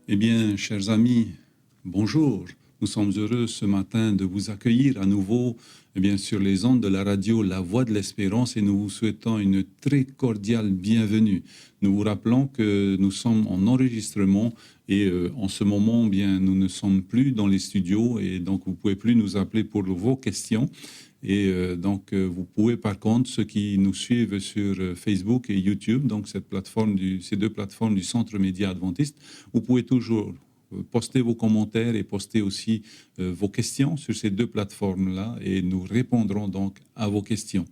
Eh bien, chers amis, bonjour. Nous sommes heureux ce matin de vous accueillir à nouveau sur les ondes de la radio La Voix de l'Espérance et nous vous souhaitons une très cordiale bienvenue. Nous vous rappelons que nous sommes en enregistrement et en ce moment, nous ne sommes plus dans les studios et donc vous ne pouvez plus nous appeler pour vos questions. Et vous pouvez par contre, ceux qui nous suivent sur Facebook et YouTube, donc ces deux plateformes du Centre Média Adventiste, vous pouvez toujours poster vos commentaires et poster aussi vos questions sur ces deux plateformes-là et nous répondrons donc à vos questions.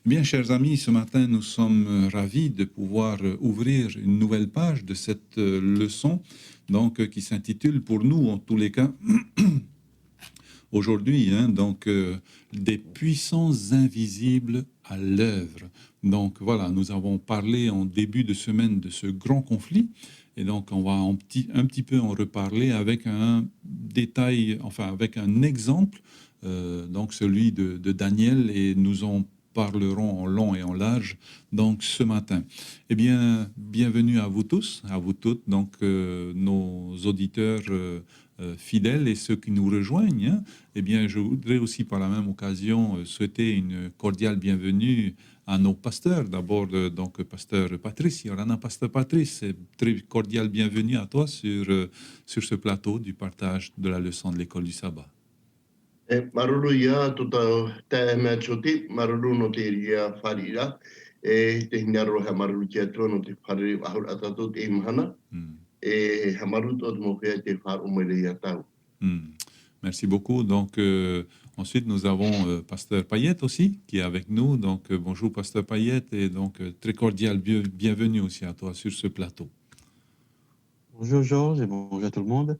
Bien, chers amis, ce matin, nous sommes ravis de pouvoir ouvrir une nouvelle page de cette leçon qui s'intitule pour nous, en tous les cas, aujourd'hui, des puissances invisibles à l'œuvre. Donc voilà, nous avons parlé en début de semaine de ce grand conflit, et donc on va un petit peu en reparler avec un détail, enfin avec un exemple, donc celui de Daniel, et nous en parlerons en long et en large donc ce matin. Eh bien, bienvenue à vous tous, à vous toutes, nos auditeurs fidèles et ceux qui nous rejoignent. Eh bien, je voudrais aussi par la même occasion souhaiter une cordiale bienvenue à nos pasteurs. D'abord, pasteur Patrice, Yorana, pasteur Patrice, très cordiale bienvenue à toi sur ce plateau du partage de la leçon de l'école du sabbat. Maruru ia te mea choti, maruru no te ria wharira, te hinaro ha maruru kia tua no te whariri ahur atato te imahana, ha maruru to te mowhia te whar umere ia tau. Merci beaucoup. Donc, ensuite, nous avons pasteur Payette aussi, qui est avec nous. Donc, bonjour pasteur Payette, et donc très cordial bienvenue aussi à toi sur ce plateau. Bonjour Georges et bonjour à tout le monde.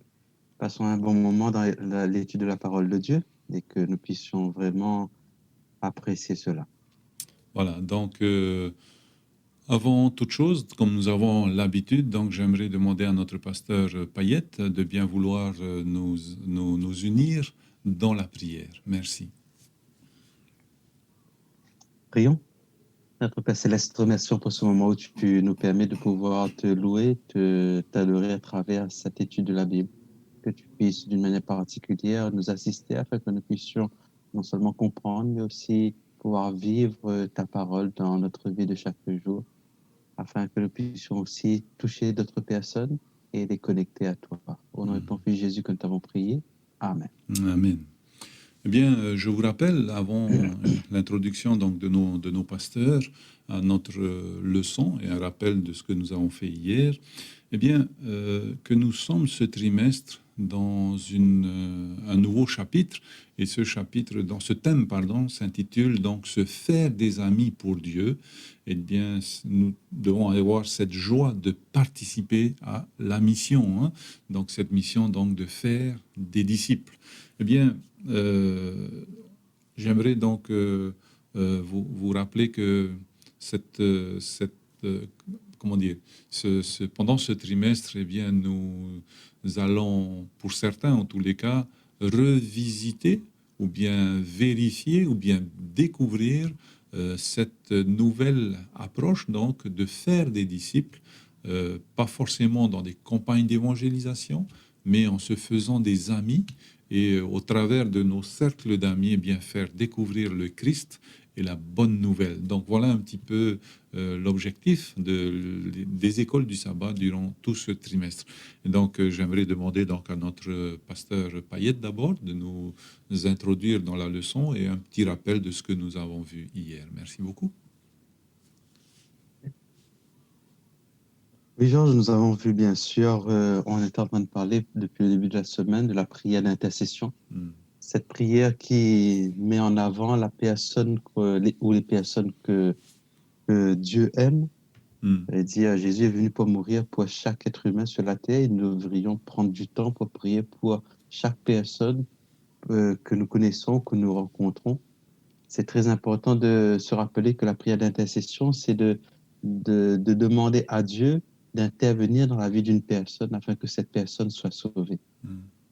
Passons un bon moment dans l'étude de la parole de Dieu et que nous puissions vraiment apprécier cela. Voilà, donc avant toute chose, comme nous avons l'habitude, donc j'aimerais demander à notre pasteur Payette de bien vouloir nous unir dans la prière. Merci. Prions. Notre Père Céleste, remercions pour ce moment où tu nous permets de pouvoir te louer, t'adorer à travers cette étude de la Bible. Que tu puisses d'une manière particulière nous assister afin que nous puissions non seulement comprendre, mais aussi pouvoir vivre ta parole dans notre vie de chaque jour, afin que nous puissions aussi toucher d'autres personnes et les connecter à toi. Au nom de ton Fils Jésus que nous t'avons prié. Amen. Amen. Eh bien, je vous rappelle, avant l'introduction donc de nos pasteurs, à notre leçon et un rappel de ce que nous avons fait hier, eh bien, que nous sommes ce trimestre dans un nouveau chapitre, et ce thème, s'intitule donc « Se faire des amis pour Dieu ». Eh bien, nous devons avoir cette joie de participer à la mission, donc cette mission donc de faire des disciples. Eh bien, j'aimerais donc vous rappeler que pendant ce trimestre, eh bien, nous allons, pour certains en tous les cas, revisiter ou bien vérifier ou bien découvrir cette nouvelle approche donc de faire des disciples, pas forcément dans des campagnes d'évangélisation, mais en se faisant des amis et au travers de nos cercles d'amis, eh bien faire découvrir le Christ et la bonne nouvelle. Donc voilà un petit peu l'objectif des écoles du sabbat durant tout ce trimestre. Et donc j'aimerais demander donc à notre pasteur Payette d'abord de nous introduire dans la leçon et un petit rappel de ce que nous avons vu hier. Merci beaucoup. Oui, Georges, nous avons vu bien sûr, on est en train de parler depuis le début de la semaine de la prière d'intercession. Cette prière qui met en avant la personne les personnes que Dieu aime. C'est-à-dire, Jésus est venu pour mourir pour chaque être humain sur la terre et nous devrions prendre du temps pour prier pour chaque personne que nous connaissons, que nous rencontrons. C'est très important de se rappeler que la prière d'intercession, c'est de demander à Dieu d'intervenir dans la vie d'une personne afin que cette personne soit sauvée.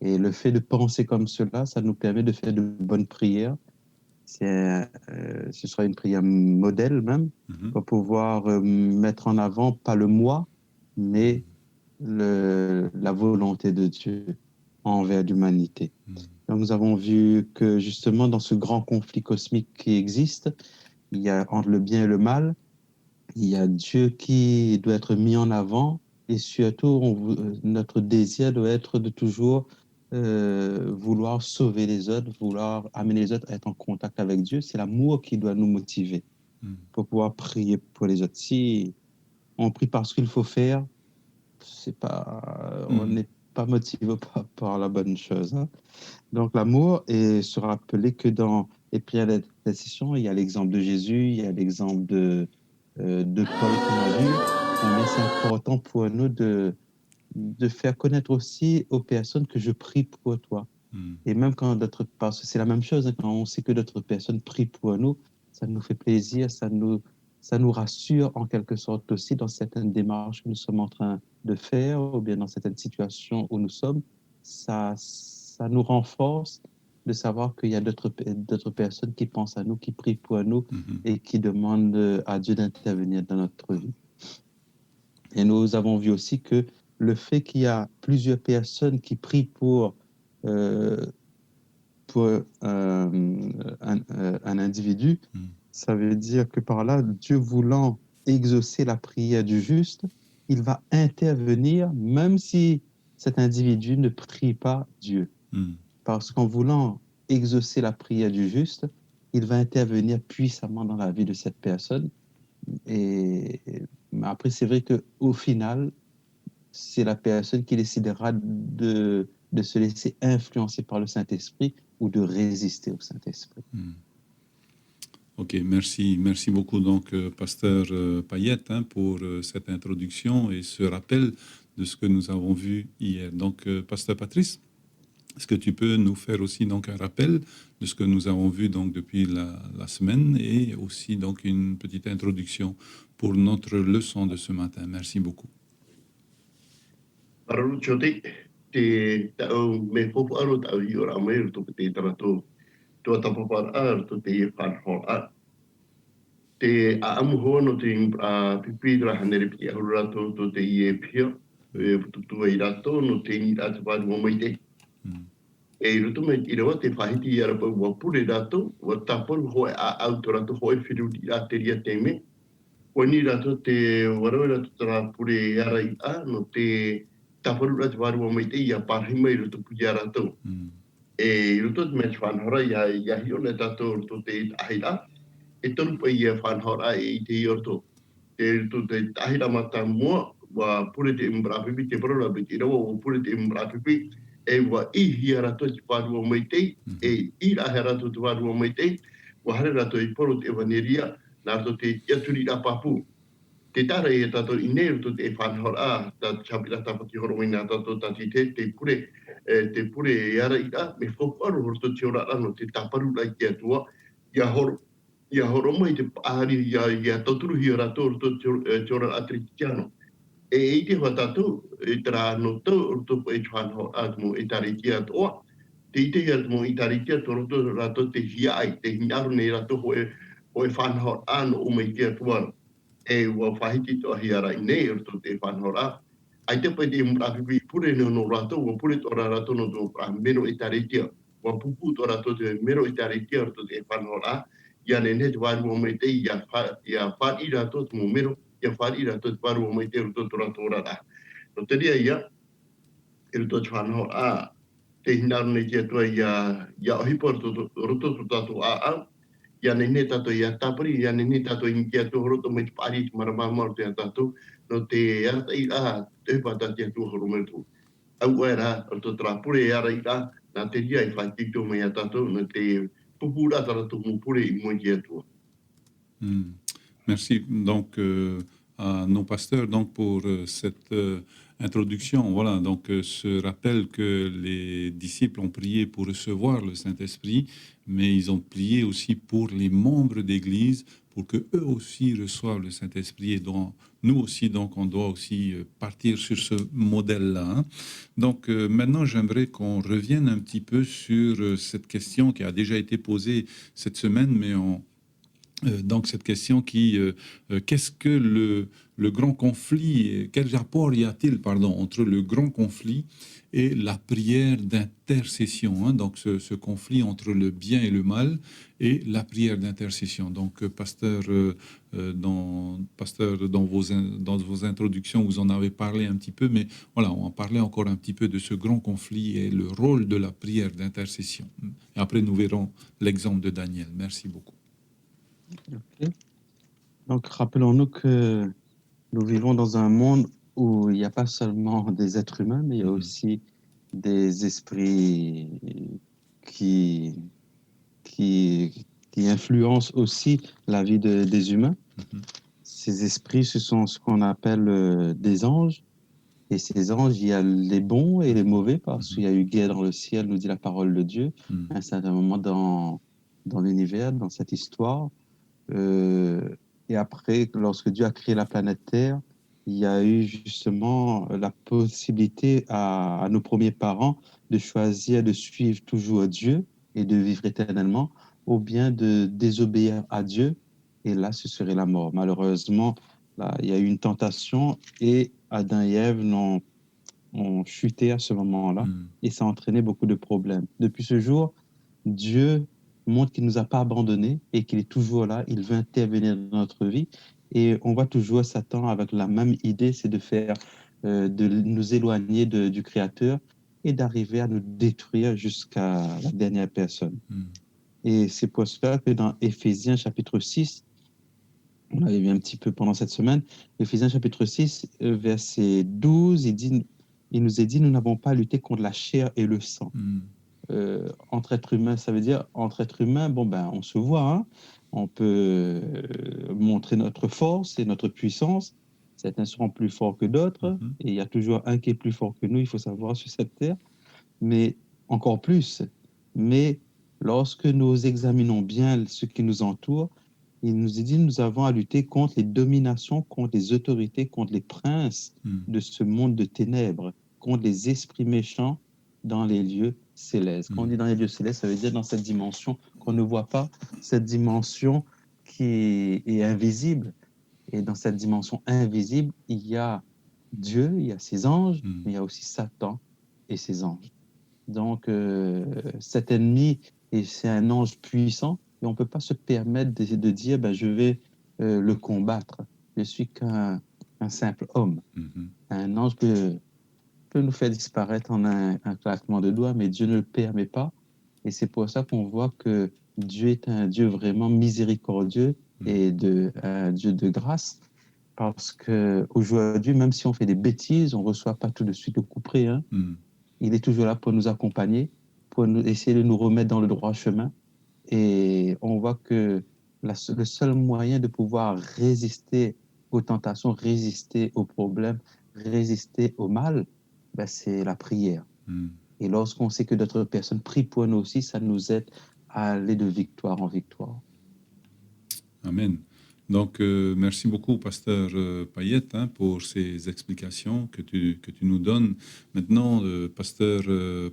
Et le fait de penser comme cela, ça nous permet de faire de bonnes prières. Ce sera une prière modèle même, pour pouvoir mettre en avant, pas le moi, mais la volonté de Dieu envers l'humanité. Donc, nous avons vu que justement, dans ce grand conflit cosmique qui existe, il y a entre le bien et le mal, il y a Dieu qui doit être mis en avant et surtout, notre désir doit être de toujours vouloir sauver les autres, vouloir amener les autres à être en contact avec Dieu. C'est l'amour qui doit nous motiver pour pouvoir prier pour les autres. Si on prie parce qu'il faut faire, c'est pas, on n'est pas motivé par la bonne chose, hein. Donc, l'amour, et se rappeler que dans les prières d'intercession, il y a l'exemple de Jésus, il y a l'exemple de Paul qu'on a vu, combien c'est important pour nous de faire connaître aussi aux personnes que je prie pour toi. Et même quand parce que c'est la même chose, hein, quand on sait que d'autres personnes prient pour nous, ça nous fait plaisir, ça nous rassure en quelque sorte aussi dans certaines démarches que nous sommes en train de faire ou bien dans certaines situations où nous sommes. Ça nous renforce de savoir qu'il y a d'autres personnes qui pensent à nous, qui prient pour nous et qui demandent à Dieu d'intervenir dans notre vie. Et nous avons vu aussi que le fait qu'il y a plusieurs personnes qui prient pour un individu, ça veut dire que par là, Dieu voulant exaucer la prière du juste, il va intervenir même si cet individu ne prie pas Dieu. Parce qu'en voulant exaucer la prière du juste, il va intervenir puissamment dans la vie de cette personne. Et après, c'est vrai qu'au final, c'est la personne qui décidera de se laisser influencer par le Saint-Esprit ou de résister au Saint-Esprit. Ok, merci beaucoup donc pasteur Payette pour cette introduction et ce rappel de ce que nous avons vu hier. Donc pasteur Patrice, est-ce que tu peux nous faire aussi donc un rappel de ce que nous avons vu donc depuis la semaine et aussi donc une petite introduction pour notre leçon de ce matin. Merci beaucoup. Te tau me popo aro tau i ora mai to te tarato to tapapar ar to te whanhor ar. Te aamu hono te pipidra hanere pi ahurato to te ie pia pututua i rato no te ni rato wadu o mai te. E ruto me i rawa te whahiti i arapa ua pure rato ua taparu hoe a auto rato hoe whiru i rateria te me. Ua ni rato te warawe rato tara pure ara i a no te taparu ratu waru o mai te ia parhima i ruto puia rato. E ruto te mea whanhora ia hiona tato ruto te ahira. E tonu pa ia whanhora e te iorto. Te ruto te ahira mata mua wa pure te imbrapipi te parora biti rawa wa pure te imbrapipi e wa ihia rato te waru o mai te e ira he rato te waru o mai te wa hare rato i poro te waneria na rato te iaturi ra papu. Te tara e tato i nei ruto te whanhora ta chapira tapati horoina tato tati te pure e ara ira me whokwaru ruto te ora ano te taparu rai te atua ia horo mai te pāri ia toturu hi rato ruto te ora atritiano. E i te whatatu e tera no tau ruto po e whanhora mo e taritia toa. Te ite ia mo i taritia to ruto rato te hiai te hinaru nei rato hoe whanhora ano o mai te atua. E ua whahiti toa hiara i nei ruto te whanhora. Ai te pai te mrapipi pure no rato, ua pure tora rato no tō mero i taritia. Ua pupu tora rato te mero i taritia ruto te whanhora. Ia ne te waru o mai te ia whari rato te mo mero, ia whari rato te waru o mai te ruto tora tora ra. No te ria ia, e ruto te whanhora, te hinaru nei te atua ia ohipo ruto tato a ia ne tato ia tapari, ia ne tato i kia tō roto mai te pari te maramamaru te tato, no te arata i a te pata te atu horo mai tō. Au era, roto trapure e ara i a, na te ria i whaitito mai a tato, no te pupura tara tō mupure i moi te atua. Merci donc à nos pasteurs donc pour cette introduction. Voilà, donc ce rappel que les disciples ont prié pour recevoir le Saint-Esprit, mais ils ont prié aussi pour les membres d'Église pour que eux aussi reçoivent le Saint-Esprit. Et donc nous aussi, donc on doit aussi partir sur ce modèle-là, hein. Donc maintenant, j'aimerais qu'on revienne un petit peu sur cette question qui a déjà été posée cette semaine, mais Donc cette question qu'est-ce que le grand conflit, quel rapport y a-t-il, entre le grand conflit et la prière d'intercession, hein, donc ce conflit entre le bien et le mal et la prière d'intercession. Donc pasteur, dans vos introductions, vous en avez parlé un petit peu, mais voilà, on en parlait encore un petit peu de ce grand conflit et le rôle de la prière d'intercession. Et après, nous verrons l'exemple de Daniel. Merci beaucoup. Ok. Donc, rappelons-nous que nous vivons dans un monde où il n'y a pas seulement des êtres humains, mais il y a aussi des esprits qui influencent aussi la vie des humains. Ces esprits, ce sont ce qu'on appelle des anges. Et ces anges, il y a les bons et les mauvais, parce qu'il y a eu guerre dans le ciel, nous dit la parole de Dieu, à un certain moment dans l'univers, dans cette histoire. Et après, lorsque Dieu a créé la planète Terre, il y a eu justement la possibilité à nos premiers parents de choisir de suivre toujours Dieu et de vivre éternellement, ou bien de désobéir à Dieu, et là, ce serait la mort. Malheureusement, là, il y a eu une tentation et Adam et Ève ont chuté à ce moment-là, et ça a entraîné beaucoup de problèmes. Depuis ce jour, Dieu montre qu'il ne nous a pas abandonnés et qu'il est toujours là, il veut intervenir dans notre vie. Et on voit toujours Satan avec la même idée, c'est de nous éloigner du Créateur et d'arriver à nous détruire jusqu'à la dernière personne. Et c'est pour cela que dans Éphésiens chapitre 6, on l'avait vu un petit peu pendant cette semaine, Éphésiens chapitre 6, verset 12, il nous est dit, nous n'avons pas lutté contre la chair et le sang. Entre êtres humains, ça veut dire entre êtres humains, on se voit, hein, on peut montrer notre force et notre puissance. Certains seront plus forts que d'autres, et il y a toujours un qui est plus fort que nous, il faut savoir, sur cette terre, mais encore plus. Mais lorsque nous examinons bien ce qui nous entoure, il nous est dit, nous avons à lutter contre les dominations, contre les autorités, contre les princes de ce monde de ténèbres, contre les esprits méchants dans les lieux célestes. Quand on dit dans les lieux célestes, ça veut dire dans cette dimension qu'on ne voit pas, cette dimension qui est invisible. Et dans cette dimension invisible, il y a Dieu, il y a ses anges, mais il y a aussi Satan et ses anges. Donc, cet ennemi, c'est un ange puissant, et on ne peut pas se permettre de dire je vais le combattre. Je suis qu'un simple homme. Un ange peut nous faire disparaître en un claquement de doigts, mais Dieu ne le permet pas. Et c'est pour ça qu'on voit que Dieu est un Dieu vraiment miséricordieux et un Dieu de grâce. Parce qu'aujourd'hui, même si on fait des bêtises, on ne reçoit pas tout de suite le coup près. Hein. Il est toujours là pour nous accompagner, pour essayer de nous remettre dans le droit chemin. Et on voit que le seul moyen de pouvoir résister aux tentations, résister aux problèmes, résister au mal, c'est la prière. Et lorsqu'on sait que d'autres personnes prient pour nous aussi, ça nous aide à aller de victoire en victoire. Amen. Donc, merci beaucoup, pasteur Payette, hein, pour ces explications que tu nous donnes. Maintenant, pasteur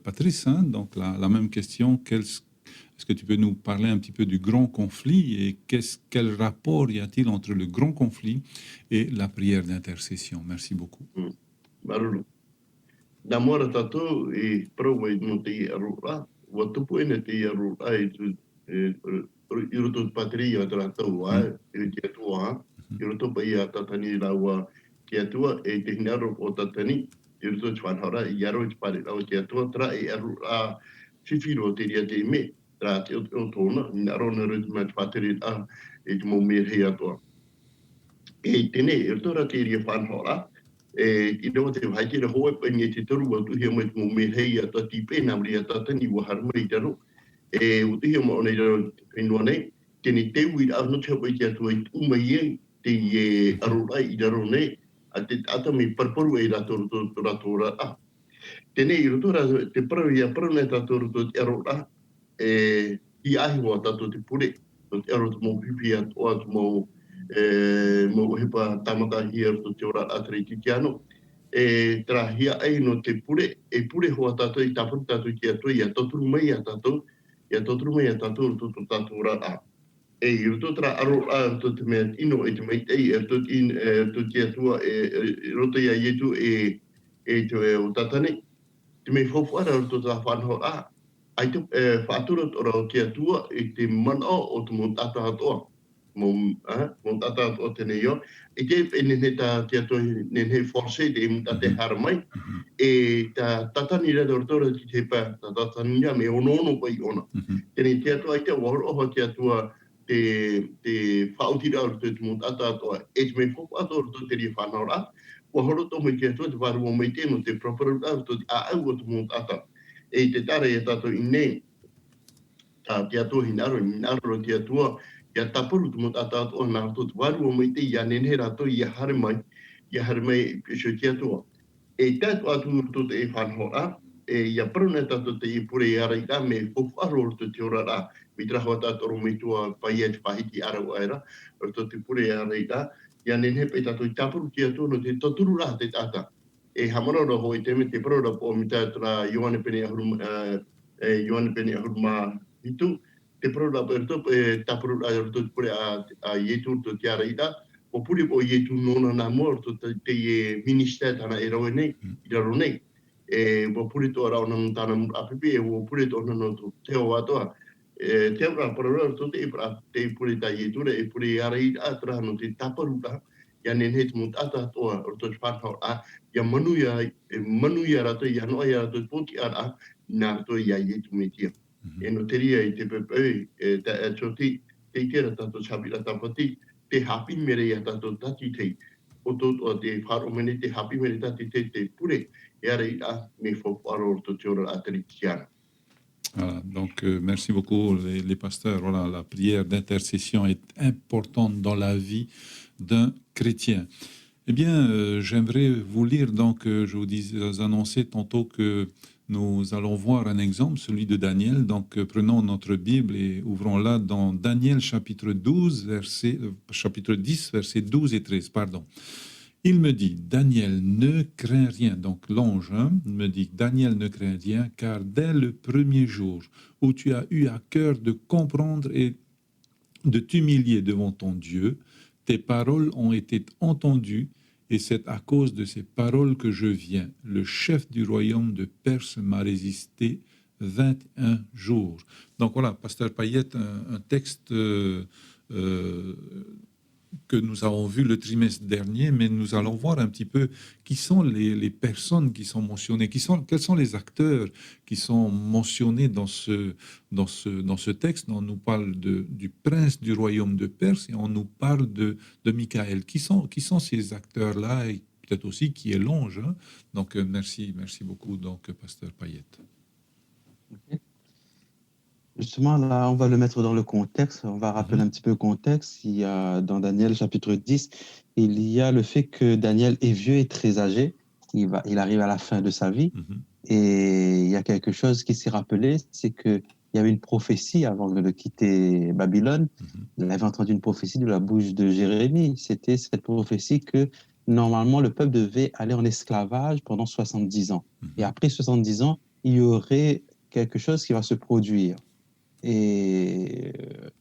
Patrice, hein, donc la même question. Est-ce que tu peux nous parler un petit peu du grand conflit et quel rapport y a-t-il entre le grand conflit et la prière d'intercession? Merci beaucoup. Marulu. Namora tato e prowe no te arura. Watupu ene te arura i roto patria tra taua e te atua. I roto pai a tatani laua te atua e te hinaro o tatani. I roto twanhara i aro i pare lau te atua tra e arura fifiro te ria te me. Tra te o tona, naro na roto mai patria a e te mo me hei atua. E tene, i roto ra te ria whanhara. I don't te vai te hoa pa ni te toru wa tu hia mai mo me hei a tati pena mri a tatani wa harmai taro e u te hia mo nei ro no nei te ni te wi a no te pai te tu i tu mai e te e arorai i ro nei a te ata mi parporu e ra toru a te nei ro tora te pro ia pro nei ta toru to te arora i ahi wa tatu te pure te aro mo pipi a to mo mo hepa tamata hia to te ora atretikiano tra hia ai no te pure pure hoa tato i tapu tatu ki atu ia toturu mai a tato to tatu ora a E roto tra aro to te mea ino e te mai tei to tia tua roto ia ietu e te o tatane. Te mei fofuara roto tra whanho a. Ai te whātura ora tia tua e te mana o te mo tata hatoa. Mo tata hatoa tene io. E te nene ta tia tua nene forse te muta te hara mai. E ta tatani rada roto ki te pa ta tatani ia me ono pai ona. Tene tia tua ai te wahoro oho tia tua te whautira o te mo tata hatoa. E te mei fofu ato roto te ri whanau wahoro to me tia tua te waru o mai tēno te proper to a au o te mo tata. E te tare e tato i nei, ta tia tua hinaro tia tua, ia tapuru tu mo tata o nā to te waru o mai te ia nene rato i hare mai pisho tia tua. E tatu atu to te e whanhora, e ia paruna tato te i pure i ara i tā me fofaro to te ora rā, mi trahoa tato ro me tua pai e te pahiti ara o aira, o to te pure i ara i tā, ia nene pe tato i tapuru tia tua no te toturu rā te tata. E hamarora hoi te me te parora po mi tātura Ioane Pene Ahuruma hitu, te parora po erto tapuru rā erto pure a ietu to te ara i tā, o puri po ietu nona nā mua to te minister tana e rau nei, i raro nei. E o puri to rau nana tana apipi e o puri to nana to teo atoa. Te ora parora to te puri ta ietu re e puri ara i atra no te taparu rā, ia nene te mo tata toa o to te whanau a, ia manuia rato, ia noa ia rato poti ara, nā rato ia ietu me tia. E no te ria i te pepe, te choti, te ikera tato sabira tapati, te hapi mere ia tato tati tei. O to te wharo mene te hapi mere tati te pure, e ara i a me whawharo o to te ora atari kiana. Voilà, donc merci beaucoup les pasteurs. Voilà, la prière d'intercession est importante dans la vie d'un chrétien. Eh bien, j'aimerais vous lire, donc, je vous annonçais tantôt que nous allons voir un exemple, celui de Daniel. Donc, prenons notre Bible et ouvrons-la dans Daniel chapitre 10, versets 12 et 13, pardon. Il me dit, Daniel, ne crains rien. Donc l'ange me dit, Daniel, ne crains rien, car dès le premier jour où tu as eu à cœur de comprendre et de t'humilier devant ton Dieu, tes paroles ont été entendues, et c'est à cause de ces paroles que je viens. Le chef du royaume de Perse m'a résisté 21 jours. Donc voilà, Pasteur Payette, un texte que nous avons vu le trimestre dernier, mais nous allons voir un petit peu qui sont les personnes qui sont mentionnées, quels sont les acteurs qui sont mentionnés dans ce texte. On nous parle du prince du royaume de Perse et on nous parle de Michaël. Qui sont ces acteurs-là et peut-être aussi qui est l'ange. Donc merci beaucoup, donc Pasteur Payette. Okay. Justement, là, on va le mettre dans le contexte. On va rappeler un petit peu le contexte. Il y a, dans Daniel, chapitre 10, il y a le fait que Daniel est vieux et très âgé. Il arrive à la fin de sa vie. Et il y a quelque chose qui s'est rappelé, c'est qu'il y avait une prophétie avant de quitter Babylone. Il avait entendu une prophétie de la bouche de Jérémie. C'était cette prophétie que, normalement, le peuple devait aller en esclavage pendant 70 ans. Et après 70 ans, il y aurait quelque chose qui va se produire. Et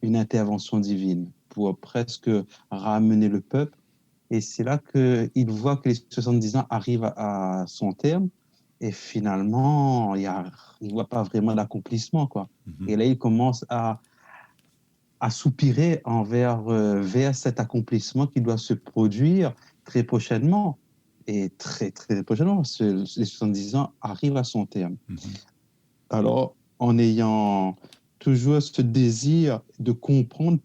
une intervention divine pour presque ramener le peuple. Et c'est là qu'il voit que les 70 ans arrivent à son terme et finalement, il ne voit pas vraiment d'accomplissement, quoi. Et là, il commence à soupirer vers cet accomplissement qui doit se produire très prochainement. Et très, très prochainement, parce que les 70 ans arrivent à son terme. Alors, en ayant toujours ce désir de comprendre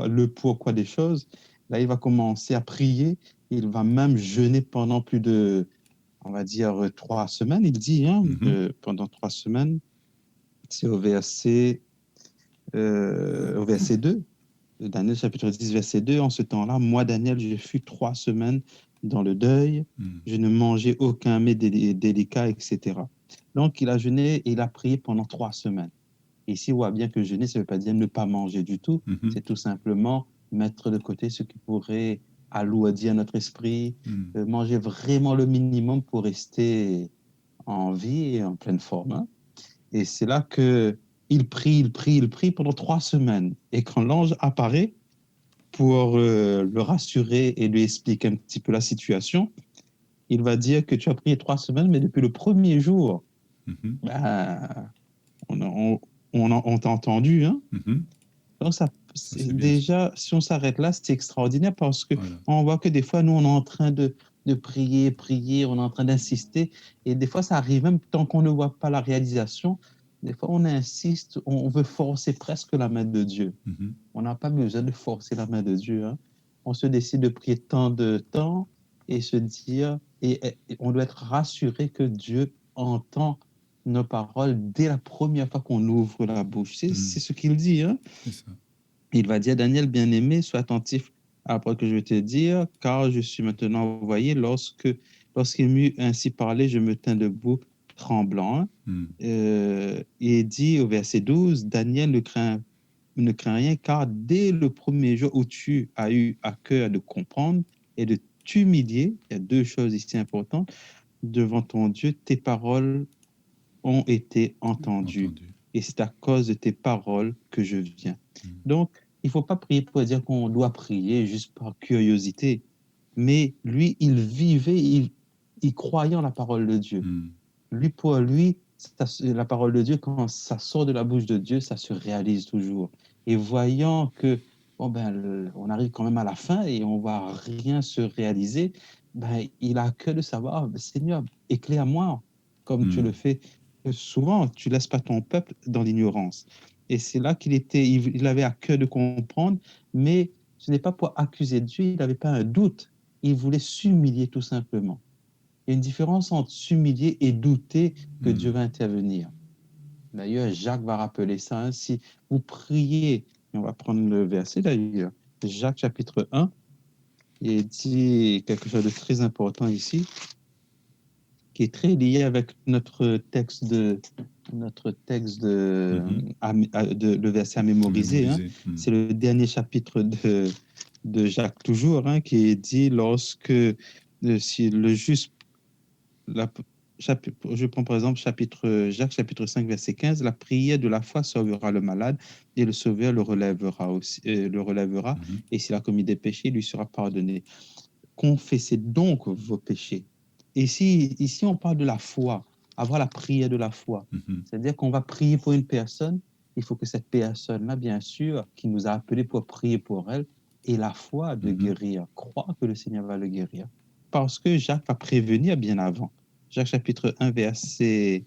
le pourquoi des choses, là, il va commencer à prier. Il va même jeûner pendant plus de, on va dire, 3 semaines. Il dit, pendant 3 semaines, c'est au verset 2, Daniel chapitre 10, verset 2. En ce temps-là, moi, Daniel, je fus 3 semaines dans le deuil. Je ne mangeais aucun mets délicat, etc. Donc, il a jeûné et il a prié pendant 3 semaines. Ici, on voit bien que jeûner, ça ne veut pas dire ne pas manger du tout. C'est tout simplement mettre de côté ce qui pourrait alourdir notre esprit, manger vraiment le minimum pour rester en vie et en pleine forme. Et c'est là qu'il il prie pendant 3 semaines. Et quand l'ange apparaît pour le rassurer et lui expliquer un petit peu la situation, il va dire que tu as prié 3 semaines, mais depuis le premier jour, ben, on t'a entendu. Hein? Donc, déjà, si on s'arrête là, c'est extraordinaire parce que on voit que des fois, nous, on est en train de prier, on est en train d'insister. Et des fois, ça arrive même tant qu'on ne voit pas la réalisation. Des fois, on insiste, on veut forcer presque la main de Dieu. On n'a pas besoin de forcer la main de Dieu. Hein. On se décide de prier tant de temps et se dire, et on doit être rassuré que Dieu entend nos paroles dès la première fois qu'on ouvre la bouche. C'est ce qu'il dit. Hein? C'est ça. Il va dire, Daniel, bien-aimé, sois attentif à la parole que je vais te dire, car je suis maintenant envoyé. Lorsqu'il m'eut ainsi parlé, je me tins debout, tremblant. Il dit au verset 12, Daniel ne craint rien, car dès le premier jour où tu as eu à cœur de comprendre et de t'humilier, il y a 2 choses ici importantes, devant ton Dieu, tes paroles ont été entendues. Et c'est à cause de tes paroles que je viens. Donc, il ne faut pas prier pour dire qu'on doit prier juste par curiosité. Mais lui, il vivait, il croyait en la parole de Dieu. Pour lui, la parole de Dieu, quand ça sort de la bouche de Dieu, ça se réalise toujours. Et voyant que on arrive quand même à la fin et on ne va rien se réaliser, il a que de savoir, Seigneur, éclaire-moi, comme tu le fais souvent, tu ne laisses pas ton peuple dans l'ignorance. Et c'est là il avait à cœur de comprendre, mais ce n'est pas pour accuser Dieu, il n'avait pas un doute, il voulait s'humilier tout simplement. Il y a une différence entre s'humilier et douter que Dieu va intervenir. D'ailleurs, Jacques va rappeler ça. Hein, si vous priez, et on va prendre le verset d'ailleurs, Jacques chapitre 1, il dit quelque chose de très important ici, qui est très lié avec notre texte le verset à mémoriser. Hein. C'est le dernier chapitre de Jacques toujours, hein, qui dit lorsque si le juste, je prends par exemple Jacques chapitre 5 verset 15, la prière de la foi sauvera le malade et le sauveur le relèvera aussi, et s'il a commis des péchés, il lui sera pardonné. Confessez donc vos péchés. Et ici, on parle de la foi, avoir la prière de la foi. C'est-à-dire qu'on va prier pour une personne, il faut que cette personne-là, bien sûr, qui nous a appelés pour prier pour elle, ait la foi de guérir, croire que le Seigneur va le guérir. Parce que Jacques va prévenir bien avant. Jacques chapitre 1, verset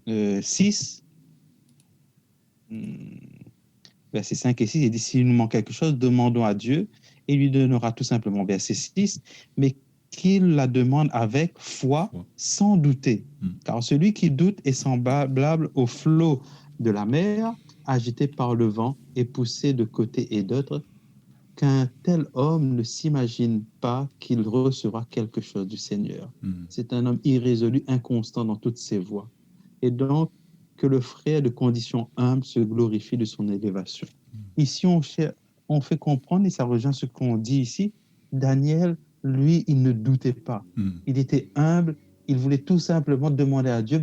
6, verset 5 et 6, il dit, s'il nous manque quelque chose, demandons à Dieu, et il lui donnera tout simplement, verset 6, mais qu'il la demande avec foi, sans douter. Car celui qui doute est semblable au flot de la mer, agité par le vent et poussé de côté et d'autre, qu'un tel homme ne s'imagine pas qu'il recevra quelque chose du Seigneur. C'est un homme irrésolu, inconstant dans toutes ses voies. Et donc, que le frère de condition humble se glorifie de son élévation. Ici, on fait comprendre, et ça rejoint ce qu'on dit ici, Daniel, lui, il ne doutait pas. Il était humble, il voulait tout simplement demander à Dieu,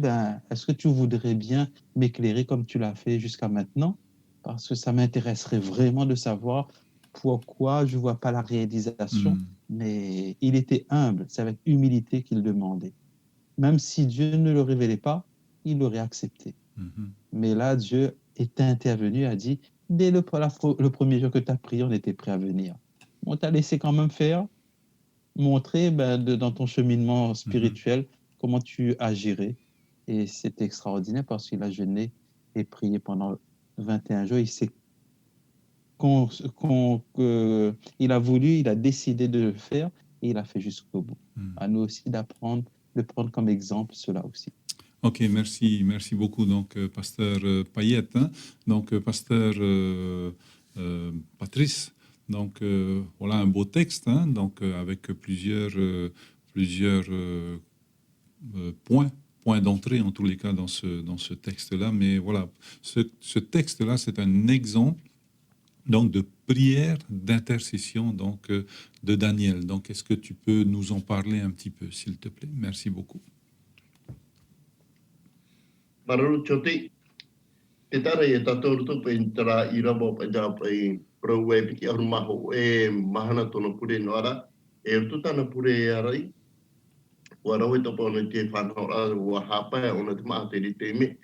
est-ce que tu voudrais bien m'éclairer comme tu l'as fait jusqu'à maintenant? Parce que ça m'intéresserait vraiment de savoir pourquoi je ne vois pas la réalisation. Mais il était humble, c'est avec humilité qu'il demandait. Même si Dieu ne le révélait pas, il l'aurait accepté. Mais là, Dieu est intervenu, a dit, dès le premier jour que tu as prié, on était prêt à venir. On t'a laissé quand même faire, montrer dans ton cheminement spirituel comment tu agirais. Et c'est extraordinaire parce qu'il a jeûné et prié pendant 21 jours. Il s'est il a voulu, il a décidé de le faire et il a fait jusqu'au bout. À nous aussi de prendre comme exemple cela aussi. Ok, merci beaucoup, donc, pasteur Payette. Hein? Donc, pasteur Patrice, donc, voilà un beau texte, hein? Donc, avec plusieurs points d'entrée, en tous les cas, dans ce texte-là. Mais voilà, ce texte-là, c'est un exemple donc de prière, d'intercession, donc de Daniel. Donc, est-ce que tu peux nous en parler un petit peu, s'il te plaît? Merci beaucoup. Maruru Choti, Te tara e tātou ruto pe tara I rabo pe tā pe pro e piki aru maho e mahana tono pure no ara. E ruto tāna pure e arai. Ua rau e topa ona te whanhora ua hapa e ona te maha te rite me.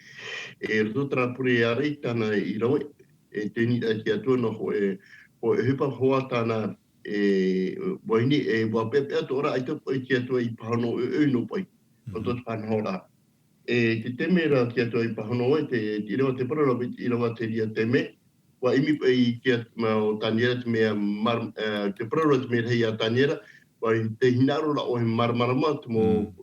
E ruto tāna pure e arai tāna I rau e tēni a ki atua no ho e hupa hoa tāna e waini e wapepe atu ora ai topa I ki atua I pahano no pai. O tō whanhora. E te temera ki atua I pahano e te irawa te parara I irawa te ria teme. Wa imi pa I ki atua o taniera te mea te parara te mea hei a taniera. Wa te hinaro la o he marmarama te mo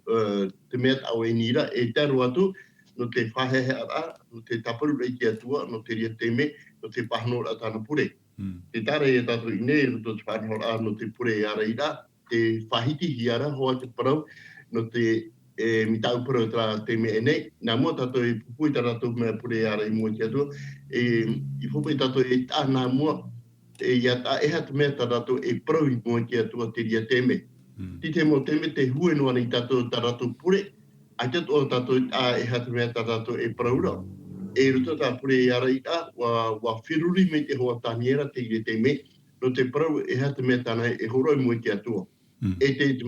te mea au e nira e taru atu no te whahehe ara, no te taparu rei ki atua, no te ria teme, no te pahano la tāna pure. Te tara e tātou I nei no te whanhora ara no te pure ara I ra, te whahiti hi ara hoa te parau, no te mi tau pura tra te me nei na mo tato I pupui tato me pure ara I mo tia tu I pupui tato e ta na mo e ya ta e hat me tato e pro I mo tia tu te ria teme ti te mo teme te hue no ani tato pure a te tato a e hat me tato e pro ro e ruto ta pure ara I ta wa firuri me te ho taniera te ria teme no te pro e hat me tana e horo I mo tia tu e te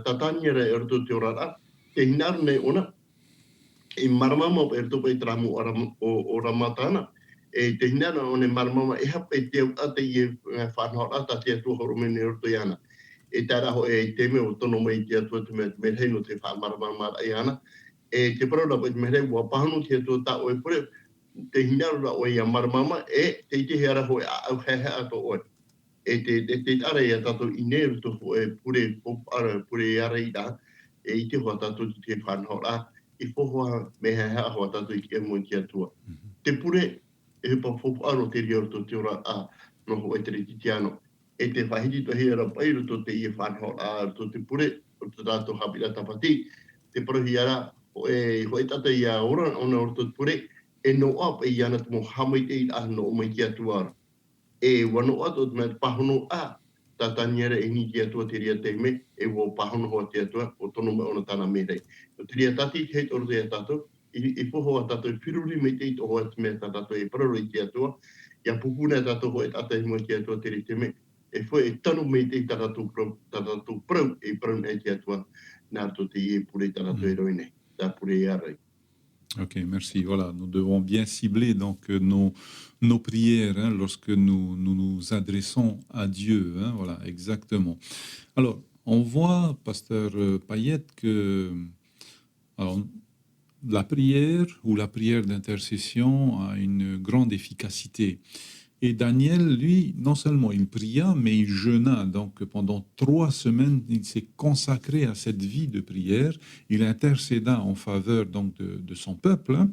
tataniera e ruto te ora te hinaru nei ona, I maramama o erto pai tramu o ramatana, e te hinaru o ne maramama e hapa I te ate I whanhora ata te atua horomene orto iana. E tara ho e teme o tono mai te atua te mehei no te whamaramama ai ana. E te parora pai te mehei ua pahanu te atua ta oe pure, te hinaru la o ia maramama e te ite heara ho e au hehe ato oe. E te tara ia tato I neru to ho e pure ara I da, e I te hoa tātou te whanhora, I whohoa me hea hoa tātou I ki emo I ki atua. Te pure, e hupa whoparo te rio to te ora a no ho e te rikitiano. E te whahiti to hea pai to te I whanhora to te pure, o te tātou hapira tapati, te parohi ara, ho e tata I a ora, ona o to pure, e no apa I ana te mo hamai te I a no o mai ki atua. E wano ato te mea pahono a, tataniera e ni ki atua te ria te me, e wo pahono hoa te atua, o tono me ona tana me rei. O te ria tati hei toro te atato, I poho a tato I piruri me te ito hoa te mea tato e pararo I te atua, ia pupuna tato hoa e tata I mo ki atua te ria te me, e fwe e tano me te tato prau e prau e te atua, nā to te ie pure tato e roine, tā pure e arai. Ok, merci. Voilà, nous devons bien cibler donc nos prières hein, lorsque nous adressons à Dieu. Hein, voilà, exactement. Alors, on voit, pasteur Payette, que alors, la prière ou la prière d'intercession a une grande efficacité. Et Daniel, lui, non seulement il pria, mais il jeûna. Donc, pendant 3 semaines, il s'est consacré à cette vie de prière. Il intercéda en faveur donc de son peuple. Hein.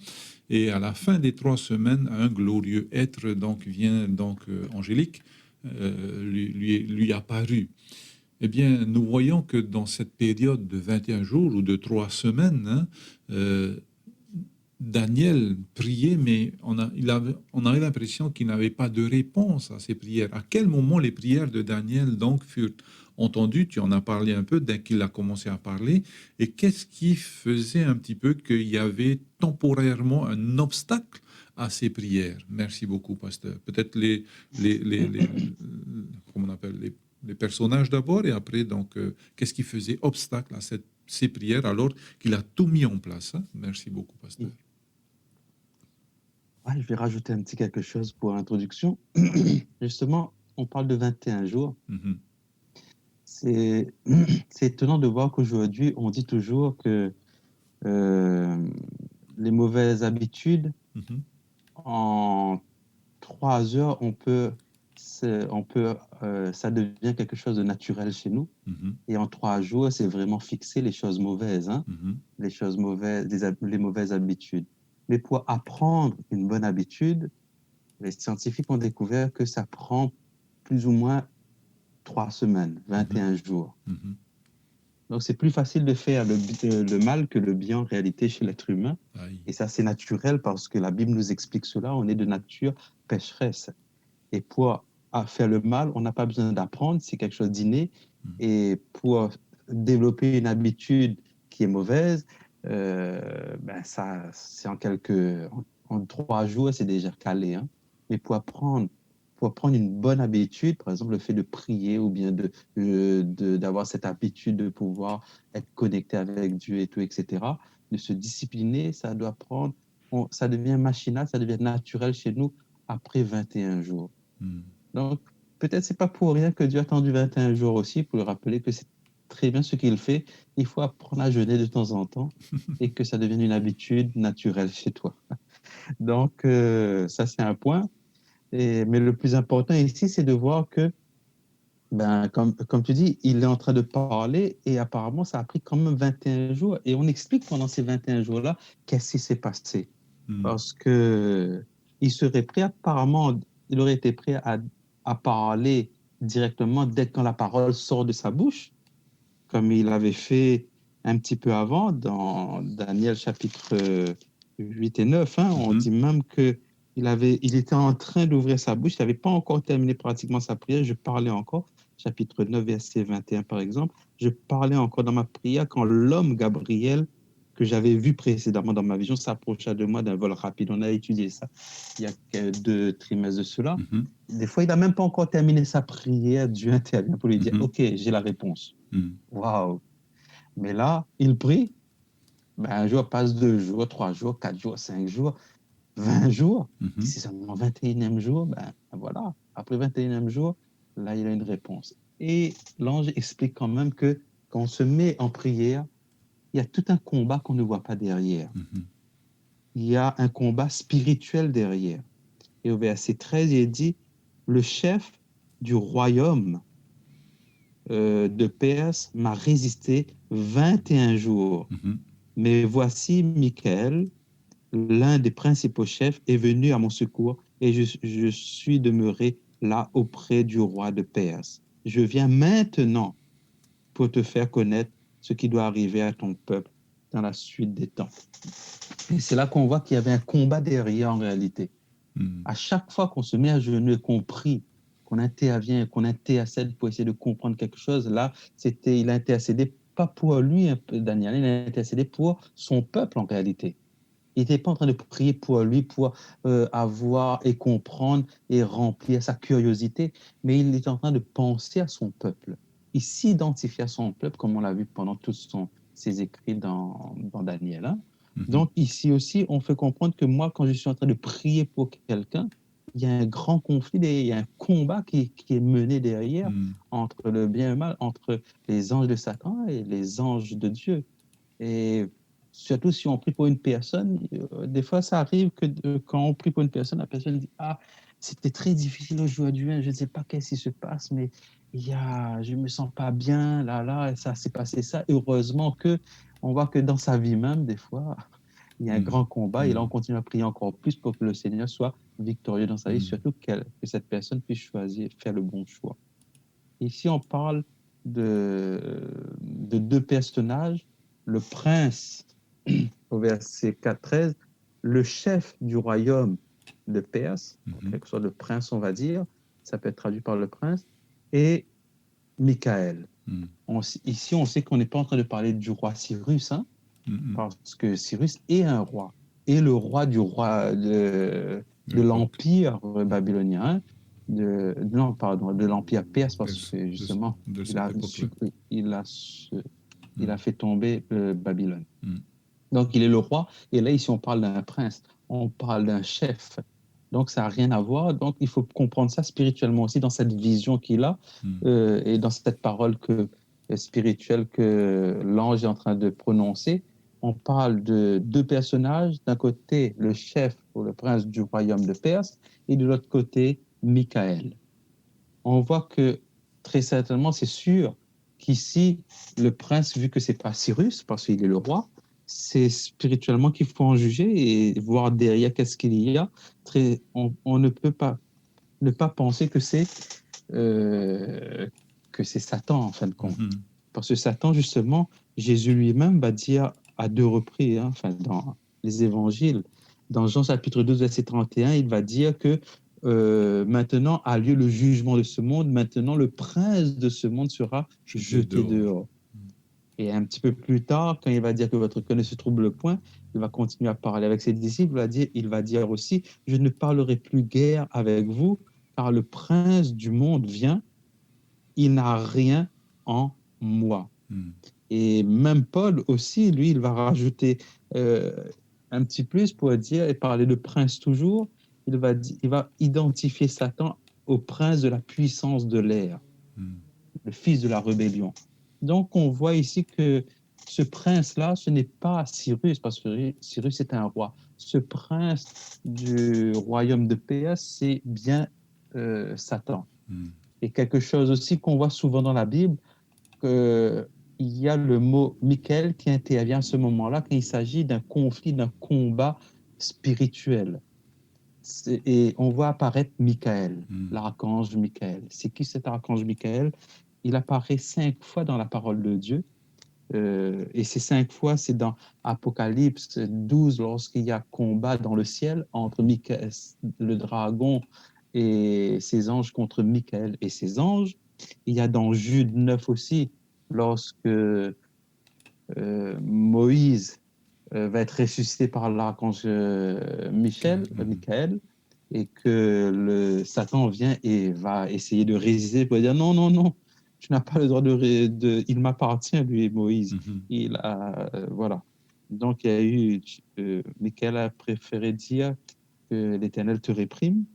Et à la fin des 3 semaines, un glorieux être donc vient angélique lui apparut. Eh bien, nous voyons que dans cette période de 21 jours ou de 3 semaines, hein, Daniel priait, mais on avait l'impression qu'il n'avait pas de réponse à ses prières. À quel moment les prières de Daniel donc furent entendues? Tu en as parlé un peu dès qu'il a commencé à parler. Et qu'est-ce qui faisait un petit peu qu'il y avait temporairement un obstacle à ses prières? Merci beaucoup, pasteur. Peut-être comment on appelle, les personnages d'abord, et après, donc, qu'est-ce qui faisait obstacle à ces prières alors qu'il a tout mis en place, hein? Merci beaucoup, pasteur. Ouais, je vais rajouter un petit quelque chose pour l'introduction. Justement, on parle de 21 jours. C'est étonnant de voir qu'aujourd'hui, on dit toujours que les mauvaises habitudes, en 3 heures, ça devient quelque chose de naturel chez nous. Et en 3 jours, c'est vraiment fixer les choses mauvaises, hein, les choses mauvaises, les mauvaises habitudes. Mais pour apprendre une bonne habitude, les scientifiques ont découvert que ça prend plus ou moins 3 semaines, 21 jours. Donc, c'est plus facile de faire le mal que le bien en réalité chez l'être humain. Aïe. Et ça, c'est naturel parce que la Bible nous explique cela. On est de nature pécheresse. Et pour faire le mal, on n'a pas besoin d'apprendre. C'est quelque chose d'inné. Et pour développer une habitude qui est mauvaise, ça, c'est en en 3 jours, c'est déjà calé. Hein. Mais pour apprendre une bonne habitude, par exemple le fait de prier ou bien d'avoir cette habitude de pouvoir être connecté avec Dieu et tout, etc., de se discipliner, ça doit prendre, ça devient machinal, ça devient naturel chez nous après 21 jours. Donc, peut-être c'est pas pour rien que Dieu a attendu 21 jours aussi, pour le rappeler que c'est très bien ce qu'il fait. Il faut apprendre à jeûner de temps en temps et que ça devienne une habitude naturelle chez toi. Donc, ça, c'est un point. Mais le plus important ici, c'est de voir que, comme tu dis, il est en train de parler et apparemment, ça a pris quand même 21 jours. Et on explique pendant ces 21 jours-là qu'est-ce qui s'est passé. Parce que il serait prêt, apparemment, il aurait été prêt à parler directement dès quand la parole sort de sa bouche, comme il avait fait un petit peu avant dans Daniel chapitre 8 et 9. Hein, on dit même que il était en train d'ouvrir sa bouche, il n'avait pas encore terminé pratiquement sa prière, je parlais encore, chapitre 9, verset 21 par exemple, je parlais encore dans ma prière quand l'homme Gabriel, que j'avais vu précédemment dans ma vision, s'approcha de moi d'un vol rapide. On a étudié ça il y a 2 trimestres de cela. Des fois, il n'a même pas encore terminé sa prière, Dieu intervient pour lui dire, OK, j'ai la réponse. Waouh! Mais là, il prie, un jour passe 2 jours, 3 jours, 4 jours, 5 jours, 20 jours. C'est seulement 21e jour, voilà. Après 21e jour, là, il a une réponse. Et l'ange explique quand même que quand on se met en prière, il y a tout un combat qu'on ne voit pas derrière. Il y a un combat spirituel derrière. Et au verset 13, il dit, le chef du royaume de Perse m'a résisté 21 jours. Mais voici Michael, l'un des principaux chefs, est venu à mon secours et je suis demeuré là auprès du roi de Perse. Je viens maintenant pour te faire connaître ce qui doit arriver à ton peuple dans la suite des temps. Et c'est là qu'on voit qu'il y avait un combat derrière en réalité. À chaque fois qu'on se met à genoux et qu'on prie, qu'on intervient, qu'on intercède pour essayer de comprendre quelque chose, là, il a intercédé pas pour lui, Daniel, il a intercédé pour son peuple en réalité. Il n'était pas en train de prier pour lui, pour avoir et comprendre et remplir sa curiosité, mais il était en train de penser à son peuple. Il s'identifiait à son peuple, comme on l'a vu pendant tous ses écrits dans Daniel. Hein. Donc ici aussi, on fait comprendre que moi, quand je suis en train de prier pour quelqu'un, il y a un grand conflit, il y a un combat qui est mené derrière entre le bien et le mal, entre les anges de Satan et les anges de Dieu. Et surtout si on prie pour une personne, des fois ça arrive que quand on prie pour une personne, la personne dit « Ah, c'était très difficile aujourd'hui, je ne sais pas qu'est-ce qui se passe, mais je ne me sens pas bien, là, ça s'est passé ça. » Heureusement qu'on voit que dans sa vie même, des fois, il y a un grand combat et là on continue à prier encore plus pour que le Seigneur soit victorieux dans sa vie, surtout que cette personne puisse choisir, faire le bon choix. Ici, on parle de 2 personnages, le prince, au verset 4-13, le chef du royaume de Perse, quelque chose de prince, on va dire, ça peut être traduit par le prince, et Michael. Ici, on sait qu'on n'est pas en train de parler du roi Cyrus, hein, parce que Cyrus est un roi, et le roi de l'empire babylonien, de l'empire perse, parce que justement, il a fait tomber Babylone. Donc, il est le roi, et là, ici, on parle d'un prince, on parle d'un chef. Donc, ça n'a rien à voir. Donc, il faut comprendre ça spirituellement aussi, dans cette vision qu'il a, et dans cette parole spirituelle que l'ange est en train de prononcer. On parle de 2 personnages. D'un côté, le chef ou le prince du royaume de Perse, et de l'autre côté, Michael. On voit que très certainement, c'est sûr qu'ici, le prince, vu que ce n'est pas Cyrus, parce qu'il est le roi, c'est spirituellement qu'il faut en juger et voir derrière qu'est-ce qu'il y a. On ne peut pas ne pas penser que c'est Satan, en fin de compte. Parce que Satan, justement, Jésus lui-même va dire à 2 reprises, hein, dans les évangiles, dans Jean chapitre 12, verset 31, il va dire que maintenant a lieu le jugement de ce monde, maintenant le prince de ce monde sera jeté dehors. Et un petit peu plus tard, quand il va dire que votre cœur ne se trouble point, il va continuer à parler avec ses disciples. Il va dire aussi, je ne parlerai plus guère avec vous, car le prince du monde vient, il n'a rien en moi. Et même Paul aussi, lui, il va rajouter un petit plus pour dire et parler de prince toujours. Il va identifier Satan au prince de la puissance de l'air, le fils de la rébellion. Donc, on voit ici que ce prince-là, ce n'est pas Cyrus, parce que Cyrus est un roi. Ce prince du royaume de Perse, c'est bien Satan. Et quelque chose aussi qu'on voit souvent dans la Bible, qu'il y a le mot Michael qui intervient à ce moment-là quand il s'agit d'un conflit, d'un combat spirituel. Et on voit apparaître Michael, l'archange Michael. C'est qui cet archange Michael? Il apparaît 5 fois dans la parole de Dieu. Et ces 5 fois, c'est dans Apocalypse 12, lorsqu'il y a combat dans le ciel entre Michael, le dragon et ses anges contre Michael et ses anges. Il y a dans Jude 9 aussi, lorsque Moïse va être ressuscité par l'archange Michael, et que Satan vient et va essayer de résister pour dire non, non, non, tu n'as pas le droit il m'appartient, lui, Moïse. Il a, voilà. Donc, il y a eu, Michael a préféré dire que l'Éternel te réprime.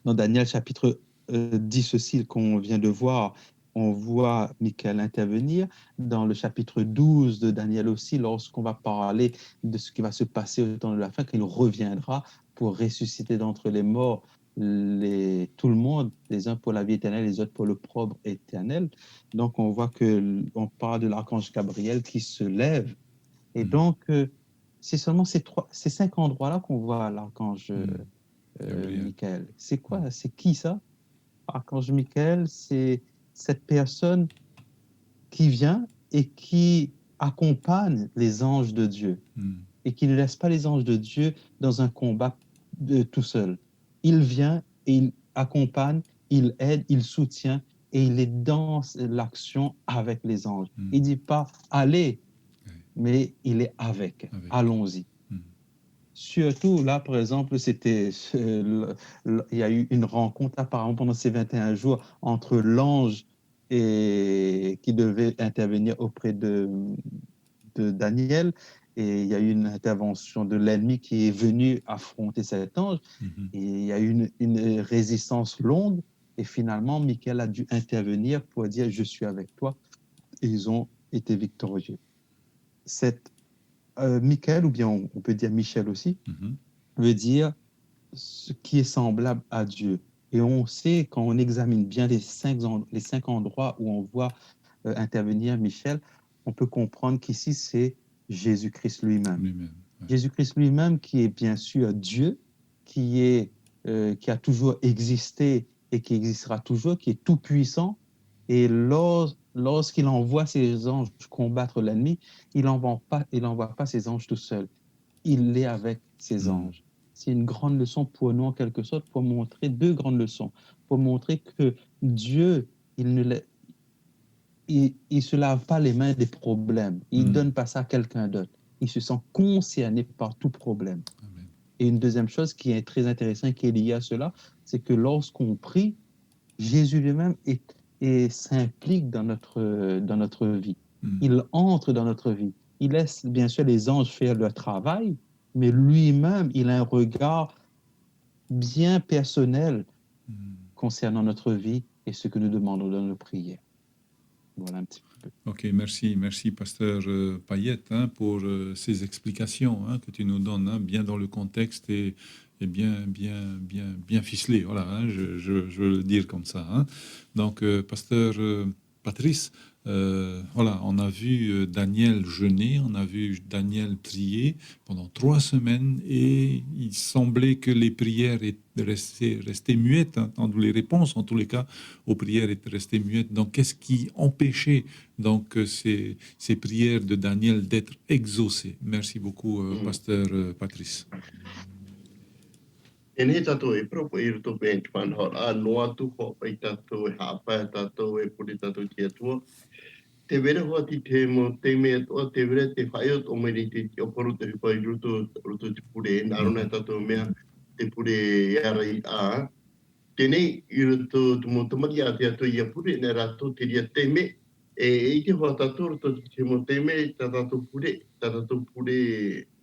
Dans Daniel chapitre 10 aussi, qu'on vient de voir, on voit Michael intervenir. Dans le chapitre 12 de Daniel aussi, lorsqu'on va parler de ce qui va se passer au temps de la fin, qu'il reviendra pour ressusciter d'entre les morts tout le monde, les uns pour la vie éternelle, les autres pour l'opprobre éternel. Donc, on voit qu'on parle de l'archange Gabriel qui se lève. Et donc, c'est seulement ces 5 endroits-là qu'on voit l'archange Michael. C'est quoi? C'est qui ça? Archange Michael, c'est cette personne qui vient et qui accompagne les anges de Dieu et qui ne laisse pas les anges de Dieu dans un combat tout seul. Il vient et il accompagne, il aide, il soutient et il est dans l'action avec les anges. Il ne dit pas allez, mais il est avec. Allons-y. Surtout, là, par exemple, il y a eu une rencontre apparemment pendant ces 21 jours entre l'ange qui devait intervenir auprès de Daniel. Et il y a eu une intervention de l'ennemi qui est venu affronter cet ange. Et il y a eu une résistance longue. Et finalement, Michael a dû intervenir pour dire « Je suis avec toi ». Et ils ont été victorieux. Michael, ou bien on peut dire Michel aussi, veut dire ce qui est semblable à Dieu. Et on sait, quand on examine bien les 5 endroits où on voit intervenir Michel, on peut comprendre qu'ici, c'est Jésus-Christ lui-même. Jésus-Christ lui-même qui est bien sûr Dieu, qui a toujours existé et qui existera toujours, qui est tout-puissant. Et lorsqu'il envoie ses anges combattre l'ennemi, il n'envoie pas ses anges tout seul. Il est avec ses anges. C'est une grande leçon pour nous, en quelque sorte, pour montrer 2 grandes leçons. Pour montrer que Dieu, il se lave pas les mains des problèmes. Il donne pas ça à quelqu'un d'autre. Il se sent concerné par tout problème. Amen. Et une deuxième chose qui est très intéressante, qui est liée à cela, c'est que lorsqu'on prie, Jésus lui-même s'implique dans notre vie. Il entre dans notre vie. Il laisse bien sûr les anges faire leur travail, mais lui-même, il a un regard bien personnel concernant notre vie et ce que nous demandons dans nos prières. Voilà un petit peu. Ok, merci Pasteur Payette pour ces explications que tu nous donnes bien dans le contexte et bien ficelé. Voilà, je veux le dire comme ça. Donc, Pasteur Patrice, voilà, on a vu Daniel jeûner, on a vu Daniel prier pendant 3 semaines et il semblait que les prières restaient muettes, dans les réponses, en tous les cas, aux prières étaient restées muettes. Donc, qu'est-ce qui empêchait donc ces prières de Daniel d'être exaucées? Merci beaucoup, Pasteur Patrice. E nei tātou e propo i roto pe whanhor a noa tu ho i tātou e hapa tātou e puri tātou ki atua. te vera hoa te mo te mea toa te vera te whaia o meri te oporo te hupai ruto te pure, nā rona tato mea te pure iara i a. Tenei i ruto te mo tamari a te ato i a pure, nā rato te ria te me, i te hoa tato ruto te mo te me, ta tato pure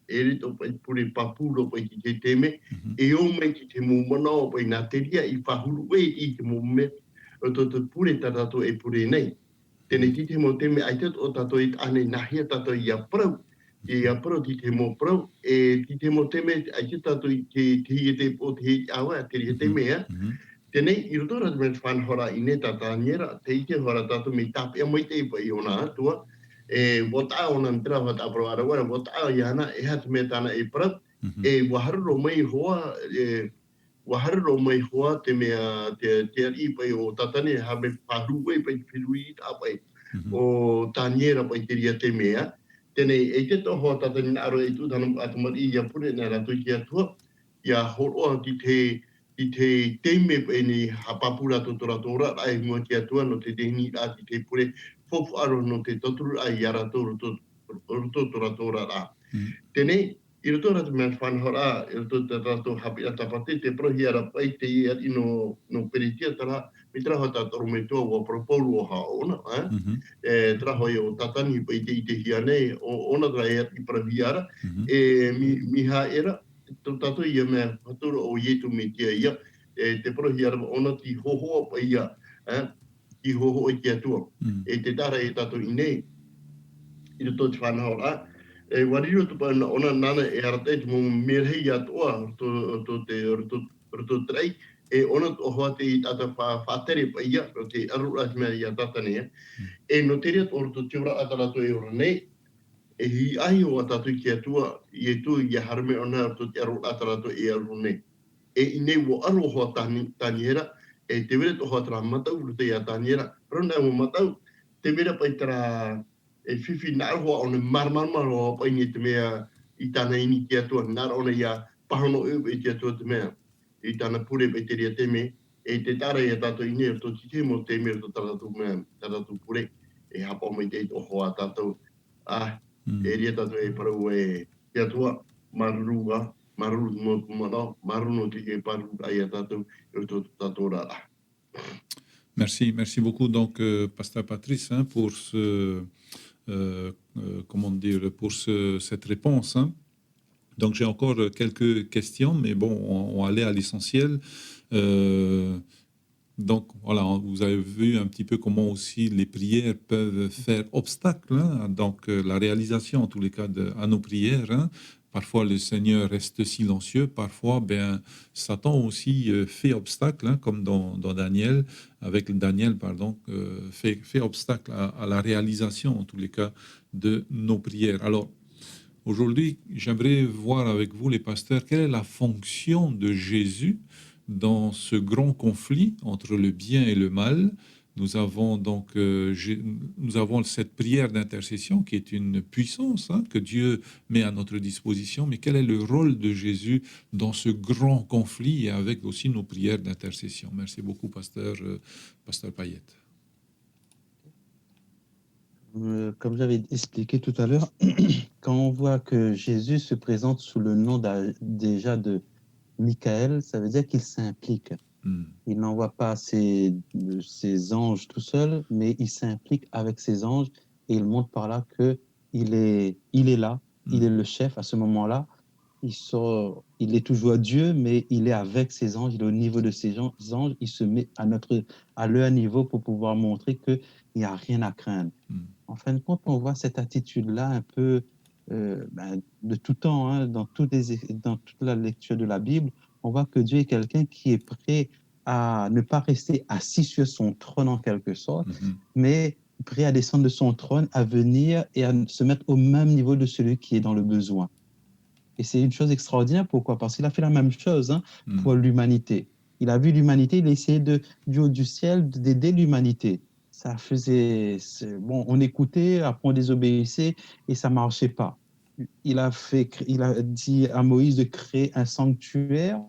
e rito pai pure papuro pai ki te me, e o mai ki te mo mana o pai nā te ria i whahuru e i te mo me, ruto te pure ta tato e pure nei. Tēnei ki te mo te me ai te o tato i ane nahia tato i a prau, i a prau ti te mo prau, e ki te mo te me ai te tato i te hi te po te hi awa, te hi te mea, tēnei i roto rata me whanhora i ne tata niera, te ike hora tato me tāpia mo i te ipa i ona atua, e wata ona mtera wata apro arawara, wata i ana e hatu me tana e prau, e waharuro mai hoa, waharuro mai hoa te mea te ipa i o tatane ha me wharuwe pa i whirui i tāpai o tāniera pa i te ria te mea. Tēnei e te toho tatane na aro e tūtana atamari i a pune nā rato i ki atua, ia horoa ki te teime pa ni hapapura totora tora, ai mua ki atua no te teini a ki te pure fofu aro no te toturu ai ara toro tora tora rā. Tēnei, i roto rata mea whanhora, i roto te rato hapi a tapate, te prohi ara pai te i ati no peritia tara, mi traho ta toro me tua wa propolu o haona, traho i o tatani pai te i te hia nei, o ona tra e ati prohi ara, mi ha era, tō tato ia mea haturo o ietu me tia ia, te prohi ara ona ti hohoa pai ia, ti hohoa i ki atua, e te tara e tato i nei, i roto te whanhora, e wariro tu pa ona nana e arate mo merhei atoa to trai e ona o hoa te tata whatere pa ia o te arura me ia tata ne e no te ria o to tiura atara to e ora nei e hi ai o tatu ki atua i tu i harme ona to te arura atara to e aru nei e nei wo aro hoa taniera e te vere to hoa tra matau te ia taniera ronda mo matau te vere pa tra e whiwhi nā hoa o ne marmarmaro o pai ni te mea i tāna ini ki atua, nā ona ia pahano upe i ki atua te mea, i tāna pure pe te ria te me, e te tāra ia tātou ini e to te mo te mea to tātou mea, tātou pure, e hapa mai te o hoa tātou, e ria tātou e parau e ki atua, marurunga, maruru no kumana, maruno te ke paru ai a tātou, e to tātou rara. Merci beaucoup donc Pasteur Patrice pour comment dire pour cette réponse. Donc j'ai encore quelques questions, mais bon, on va aller à l'essentiel. Donc voilà, vous avez vu un petit peu comment aussi les prières peuvent faire obstacle, donc la réalisation en tous les cas à nos prières. Parfois, le Seigneur reste silencieux. Parfois, Satan aussi fait obstacle, comme dans Daniel, fait obstacle à la réalisation, en tous les cas, de nos prières. Alors, aujourd'hui, j'aimerais voir avec vous, les pasteurs, quelle est la fonction de Jésus dans ce grand conflit entre le bien et le mal. Nous avons donc cette prière d'intercession qui est une puissance que Dieu met à notre disposition. Mais quel est le rôle de Jésus dans ce grand conflit et avec aussi nos prières d'intercession? Merci beaucoup, Pasteur Payette. Comme j'avais expliqué tout à l'heure, quand on voit que Jésus se présente sous le nom déjà de Michael, ça veut dire qu'il s'implique. Il n'envoie pas ses anges tout seul, mais il s'implique avec ses anges et il montre par là qu'il est là, il est le chef à ce moment-là. Il est toujours Dieu, mais il est avec ses anges, il est au niveau de ses anges, il se met à leur niveau pour pouvoir montrer qu'il n'y a rien à craindre. En fin de compte, on voit cette attitude-là un peu de tout temps, dans toute la lecture de la Bible. On voit que Dieu est quelqu'un qui est prêt à ne pas rester assis sur son trône en quelque sorte, mais prêt à descendre de son trône, à venir et à se mettre au même niveau de celui qui est dans le besoin. Et c'est une chose extraordinaire. Pourquoi? Parce qu'il a fait la même chose pour l'humanité. Il a vu l'humanité, il a essayé du haut du ciel d'aider l'humanité. Ça faisait... Bon, on écoutait, après on désobéissait et ça ne marchait pas. Il a dit à Moïse de créer un sanctuaire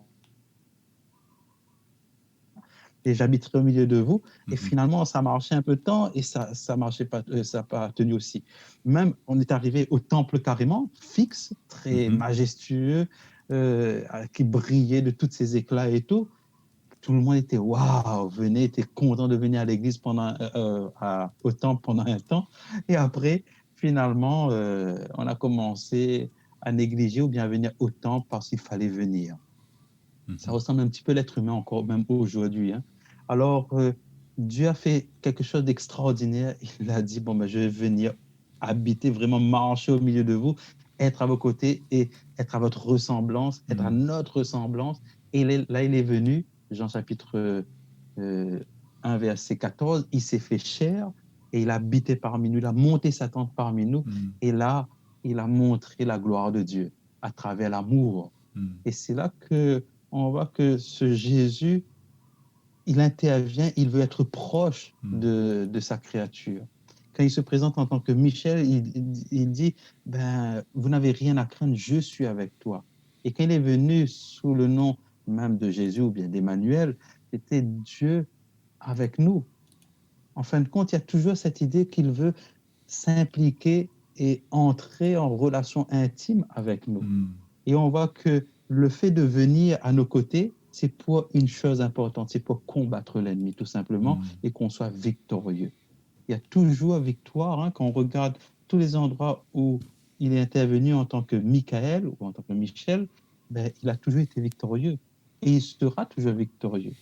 et j'habiterai au milieu de vous. Et finalement, ça marchait un peu de temps et ça marchait pas, ça n'a pas tenu aussi. Même, on est arrivé au temple carrément, fixe, très majestueux, qui brillait de tous ses éclats et tout. Tout le monde était waouh, était content de venir à l'église au temple pendant un temps. Et après, finalement, on a commencé à négliger ou bien à venir au temple parce qu'il fallait venir. Ça ressemble un petit peu à l'être humain encore, même aujourd'hui. Hein. Alors, Dieu a fait quelque chose d'extraordinaire. Il a dit, bon, ben, je vais venir habiter, vraiment marcher au milieu de vous, être à vos côtés et être à votre ressemblance, être à notre ressemblance. Et là, il est venu, Jean chapitre 1, verset 14, il s'est fait chair et il a habité parmi nous, il a monté sa tente parmi nous. Et là, il a montré la gloire de Dieu à travers l'amour. Et c'est là qu'on voit que ce Jésus, il intervient, il veut être proche de sa créature. Quand il se présente en tant que Michel, il dit, ben, vous n'avez rien à craindre, je suis avec toi. Et quand il est venu sous le nom même de Jésus ou bien d'Emmanuel, c'était Dieu avec nous. En fin de compte, il y a toujours cette idée qu'il veut s'impliquer et entrer en relation intime avec nous. Et on voit que le fait de venir à nos côtés, c'est pour une chose importante, c'est pour combattre l'ennemi, tout simplement, et qu'on soit victorieux. Il y a toujours victoire, hein, quand on regarde tous les endroits où il est intervenu en tant que Michael ou en tant que Michel, ben, il a toujours été victorieux. Et il sera toujours victorieux.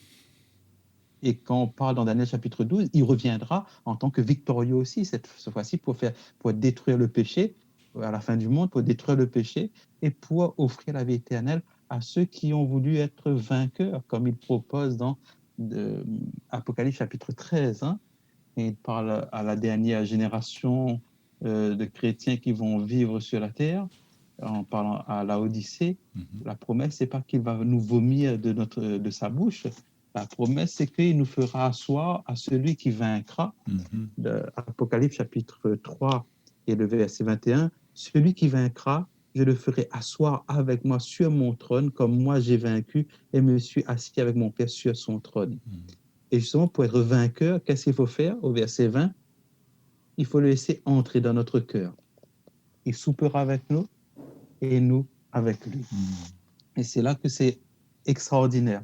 Et quand on parle dans Daniel chapitre 12, il reviendra en tant que victorieux aussi, cette fois-ci, pour détruire le péché à la fin du monde, pour détruire le péché et pour offrir la vie éternelle à ceux qui ont voulu être vainqueurs, comme il propose dans Apocalypse chapitre 13. Hein, et il parle à la dernière génération de chrétiens qui vont vivre sur la terre, en parlant à la Odyssée. La promesse, c'est pas qu'il va nous vomir de sa bouche. La promesse, c'est qu'il nous fera asseoir à celui qui vaincra. Apocalypse chapitre 3 et le verset 21. Celui qui vaincra, je le ferai asseoir avec moi sur mon trône, comme moi j'ai vaincu et me suis assis avec mon Père sur son trône. Et justement, pour être vainqueur, qu'est-ce qu'il faut faire? Au verset 20, il faut le laisser entrer dans notre cœur. Il soupera avec nous et nous avec lui. Et c'est là que c'est extraordinaire.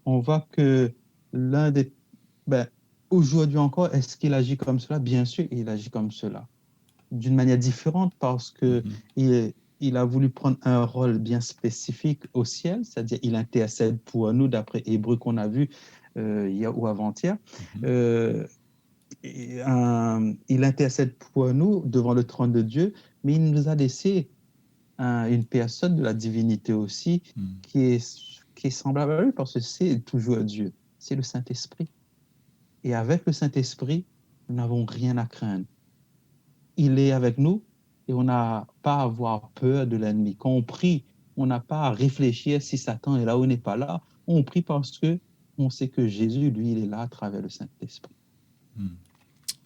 On voit que aujourd'hui encore, est-ce qu'il agit comme cela? Bien sûr, il agit comme cela. D'une manière différente parce que il a voulu prendre un rôle bien spécifique au ciel, c'est-à-dire il intercède pour nous, d'après Hébreu qu'on a vu hier ou avant-hier. Il intercède pour nous devant le trône de Dieu, mais il nous a laissé une personne de la divinité aussi qui est semblable à lui parce que c'est toujours Dieu, c'est le Saint-Esprit. Et avec le Saint-Esprit, nous n'avons rien à craindre. Il est avec nous et on n'a pas à avoir peur de l'ennemi. Quand on prie, on n'a pas à réfléchir si Satan est là ou n'est pas là. On prie parce que on sait que Jésus, lui, il est là à travers le Saint-Esprit.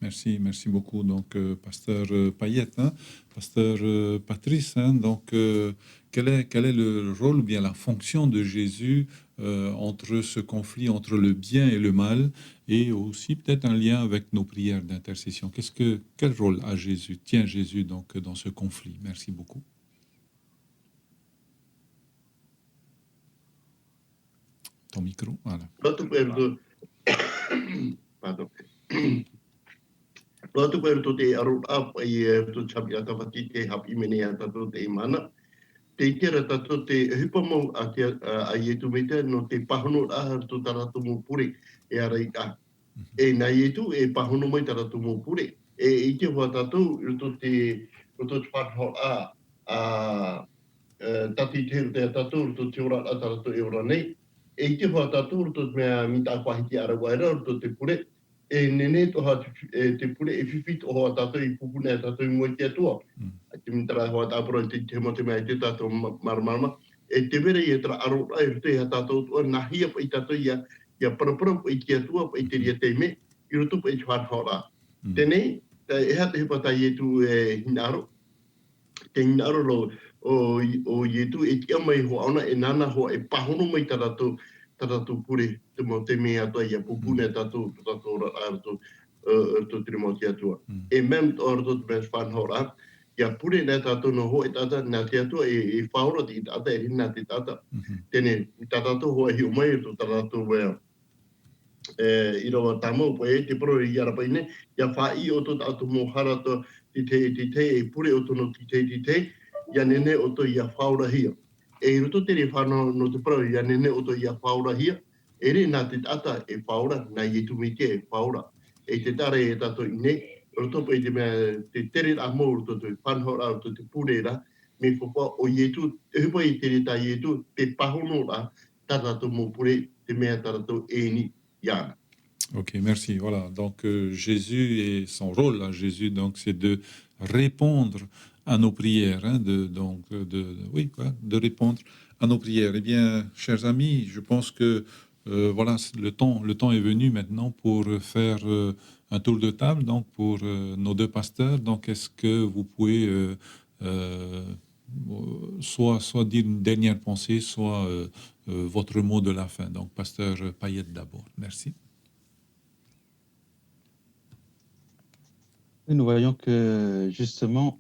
Merci beaucoup. Donc, pasteur Payette, hein, pasteur Patrice, hein, donc, quel est le rôle ou bien la fonction de Jésus entre ce conflit entre le bien et le mal, et aussi peut-être un lien avec nos prières d'intercession? Quel rôle tient Jésus donc dans ce conflit? Merci beaucoup. Ton micro, voilà. Pardon. Lotu koe to te arut ap ai to chapi ata wati te hapi mene ata to te mana. Te tera tato te hupamo a ietu mete no te pahono a to tarato mo pure e araita. E na ietu e pahono mai tarato mo pure. E ite hoa tato to te whatho a tati te tato to te ora tarato e ora nei. E ite hoa tato to mea mita wahiti arawaira to te pure. E nene toha te pure e whiwhit o hoa tātou I pupune a tātou I moe te atua. Te mitara hoa tāpura te mote mea te tātou marama. E te vere I tra aro ai rute ha tātou tua nahia pa I tātou ia parapara pa I te atua pa I te ria te me. I roto pa I te whanhora. Tenei, e ha te hipa tai e tu hinaro. Te hinaro lo o ietu e tia mai hoa ona e nana hoa e pahono mai tātou tātou pure, te mo te mea atua ia pupune tātou ora arto to te mo te atua. E mem orto te mes whanhora, ia pure nā tātou no hoi tata, nā te atua e whaora ti tata e rina te tata. Tēne, tātou hoa hi o mai to tātou wea. I rawa tamo po e te pro i ara paine, ia whai o to tātou mo hara to te e pure o tono te, ia nene o to ia whaora hia. E roto te re whanau no te pro ia nene o to ia whaora hia, e re nā te tata e whaora, nā i tu mite e whaora. E te tare e tato i nei, roto po i te mea, te tere a mō roto te whanhora roto te pure ra, me whapa o ietu, e hupa i tere ta ietu, te pahono ra, tatato mō pure, te mea tatato e ni iana. Ok, merci. Voilà, donc Jésus et son rôle à Jésus, donc c'est de répondre à nos prières, hein, de répondre à nos prières. Eh bien, chers amis, je pense que voilà, le temps est venu maintenant pour faire un tour de table, donc pour nos deux pasteurs. Donc, est-ce que vous pouvez soit dire une dernière pensée, soit votre mot de la fin. Donc, pasteur Payet d'abord. Merci. Nous voyons que justement,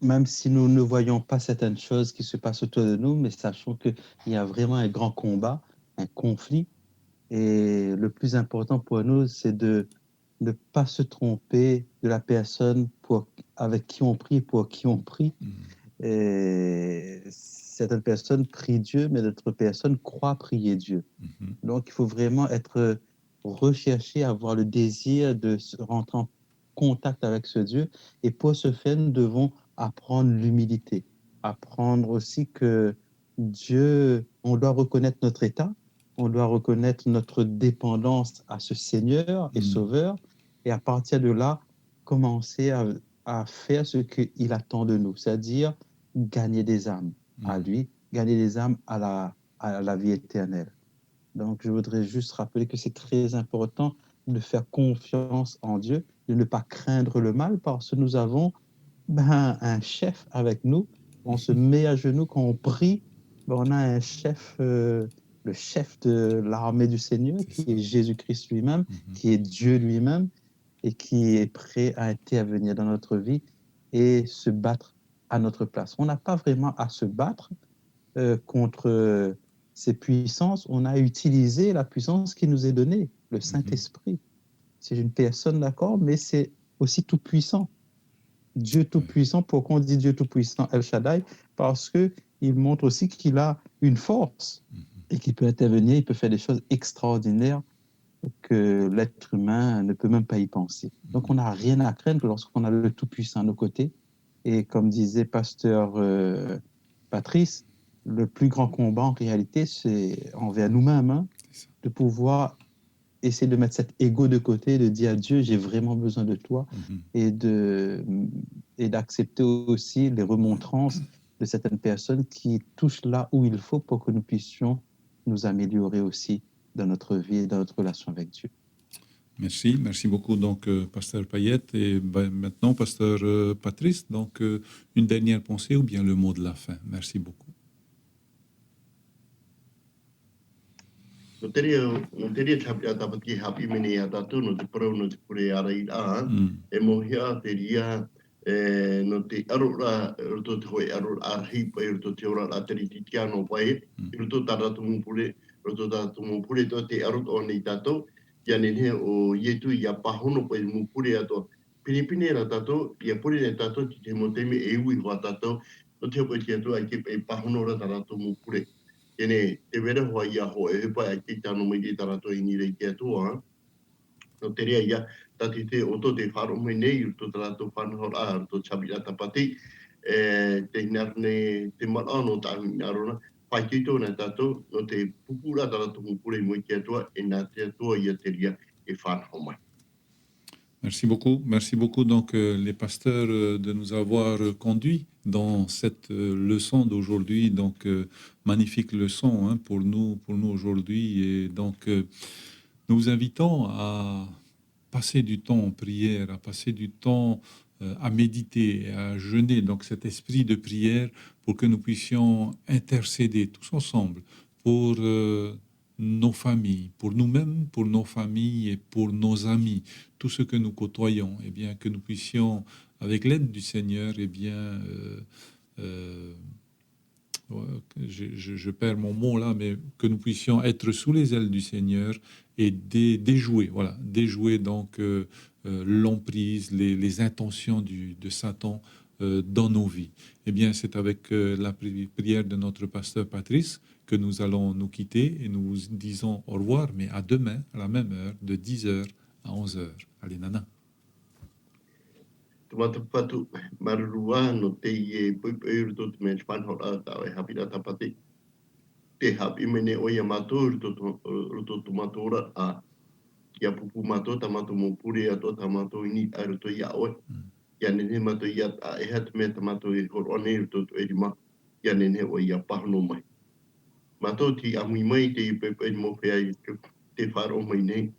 même si nous ne voyons pas certaines choses qui se passent autour de nous, mais sachons qu'il y a vraiment un grand combat, un conflit. Et le plus important pour nous, c'est de ne pas se tromper de la personne avec qui on prie, pour qui on prie. Et certaines personnes prient Dieu, mais d'autres personnes croient prier Dieu. Donc, il faut vraiment être recherché, avoir le désir de rentrer en contact avec ce Dieu. Et pour ce faire, nous devons apprendre l'humilité, apprendre aussi que Dieu, on doit reconnaître notre état, on doit reconnaître notre dépendance à ce Seigneur et Sauveur, et à partir de là, commencer à faire ce qu'il attend de nous, c'est-à-dire gagner des âmes à lui, gagner des âmes à la vie éternelle. Donc, je voudrais juste rappeler que c'est très important de faire confiance en Dieu, de ne pas craindre le mal, parce que nous avons un chef avec nous. On se met à genoux quand on prie. On a un chef, le chef de l'armée du Seigneur, qui est Jésus-Christ lui-même, qui est Dieu lui-même, et qui est prêt à intervenir dans notre vie et se battre à notre place. On n'a pas vraiment à se battre contre ces puissances. On a utilisé la puissance qui nous est donnée, le Saint-Esprit. C'est une personne, d'accord, mais c'est aussi tout-puissant. Dieu tout-puissant. Pourquoi on dit Dieu tout-puissant, El Shaddai? Parce qu'il montre aussi qu'il a une force et qu'il peut intervenir, il peut faire des choses extraordinaires que l'être humain ne peut même pas y penser. Donc, on n'a rien à craindre lorsqu'on a le Tout-Puissant à nos côtés. Et comme disait pasteur Patrice, le plus grand combat, en réalité, c'est envers nous-mêmes, hein, de pouvoir essayer de mettre cet ego de côté, de dire à Dieu, j'ai vraiment besoin de toi, et d'accepter aussi les remontrances de certaines personnes qui touchent là où il faut pour que nous puissions nous améliorer aussi dans notre vie et dans notre relation avec Dieu. Merci beaucoup, donc, pasteur Payet. Et maintenant, pasteur Patrice, donc, une dernière pensée ou bien le mot de la fin. Merci beaucoup. No te tapia tapati happy mini atatu no te pro no te pure ara I a e mohia te ria no te arura roto te hoi arura arhi pai roto te ora a te ritiano pai roto taratu mu pure roto taratu mu pure to te arut o ni tato ia ne o ietu ia pahono pai mu pure ato pinipine ra tato ia pure ne tato te mo te me e ui wa tato no te pai te ato ai ke pahono ra taratu mu pure Tēnei, te wera hoa ia ho e hepa ai te tano mai te tarato I ni rei te atua. No te rea ia, tati te oto te wharo mai nei, to tarato whanhora, to chabira tapati, te hinarne, te marano ta hinarona, pai te tōna tato, no te pupura tarato mupure mai te atua, e nā te atua ia te rea e whanho mai. Merci beaucoup donc les pasteurs de nous avoir conduits dans cette leçon d'aujourd'hui, donc magnifique leçon hein, pour nous aujourd'hui, et donc nous vous invitons à passer du temps en prière, à passer du temps à méditer, à jeûner, donc cet esprit de prière pour que nous puissions intercéder tous ensemble pour nos familles, pour nous-mêmes, pour nos familles et pour nos amis, tout ce que nous côtoyons, eh bien, que nous puissions, avec l'aide du Seigneur, eh bien, je perds mon mot là, mais que nous puissions être sous les ailes du Seigneur et déjouer, voilà, déjouer donc l'emprise, les intentions de Satan dans nos vies. Eh bien, c'est avec la prière de notre pasteur Patrice que nous allons nous quitter et nous vous disons au revoir, mais à demain, à la même heure, de 10h à 11h. Allez, Nana. Tomata patu marurua no te ie puipuiru to te mench panhora tau e hapira tapate. Te hapi mene o ia matou ruto tomatora a ia pupu matou tamatou mo puri ato tamatou ini ai ruto ia oe. Ia nene matou ia a e hat me tamatou i horone ruto to erima. Ia nene o ia pahono mai. Matou ti amui mai te i puipuiru mo prea i te wharo mai nei.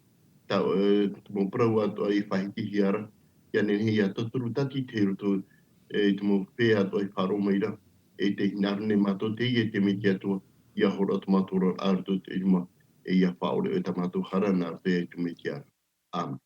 Tau mo prau ato ai whahiki hiara. Ia nene ia toturu tati te ruto e te mo pēa ato ai wharo maira. E te hinarne matou te i e te miti atua. Ia hora tomatora arto te irima. E ia whaore e tamatou harana pēa i te miti ara. Amen.